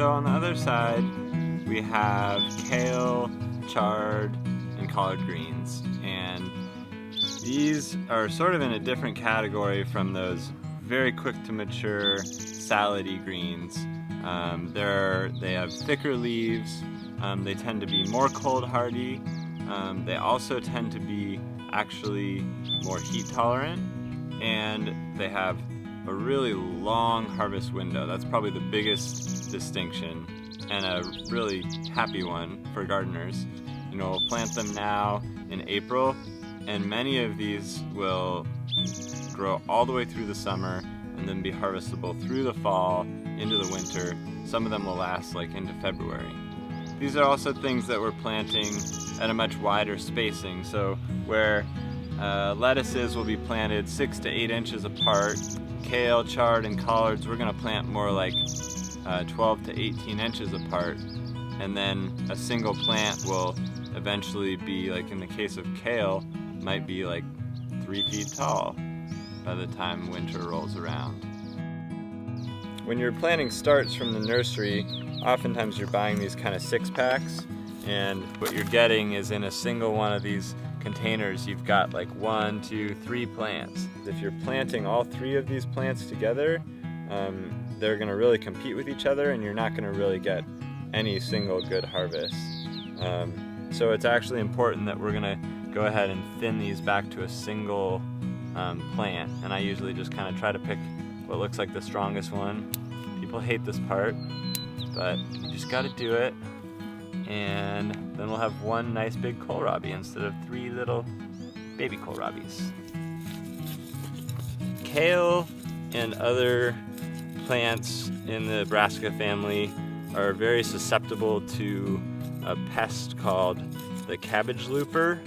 So on the other side, we have kale, chard, and collard greens. And these are sort of in a different category from those very quick to mature salad-y greens. They have thicker leaves, they tend to be more cold hardy, they also tend to be actually more heat tolerant, and they have a really long harvest window. That's probably the biggest distinction, and a really happy one for gardeners. You know, we'll plant them now in April, and many of these will grow all the way through the summer and then be harvestable through the fall into the winter. Some of them will last like into February. These are also things that we're planting at a much wider spacing. So where lettuces will be planted 6 to 8 inches apart, kale, chard, and collards we're going to plant more like 12 to 18 inches apart. And then a single plant will eventually be, like in the case of kale, might be like 3 feet tall by the time winter rolls around. When you're planting starts from the nursery, oftentimes you're buying these kind of 6-packs, and what you're getting is in a single one of these containers you've got like 1, 2, 3 plants. If you're planting all 3 of these plants together, they're going to really compete with each other, and you're not going to really get any single good harvest. So it's actually important that we're going to go ahead and thin these back to a single plant, and I usually just kind of try to pick what looks like the strongest one. People hate this part, but you just got to do it, and then we'll have one nice big kohlrabi instead of 3 little baby kohlrabis. Kale and other plants in the brassica family are very susceptible to a pest called the cabbage looper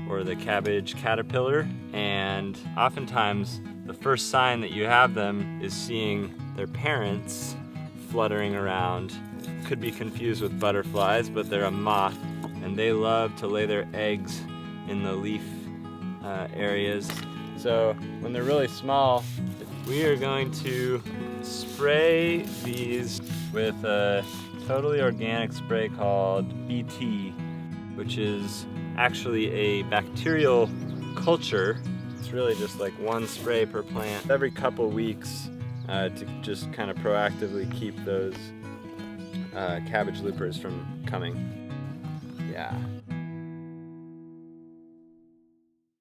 or the cabbage caterpillar, and oftentimes the first sign that you have them is seeing their parents fluttering around. Could be confused with butterflies, but they're a moth, and they love to lay their eggs in the leaf areas. So when they're really small, we are going to spray these with a totally organic spray called BT, which is actually a bacterial culture. It's really just like 1 spray per plant every couple weeks to just kind of proactively keep those cabbage loopers from coming. Yeah.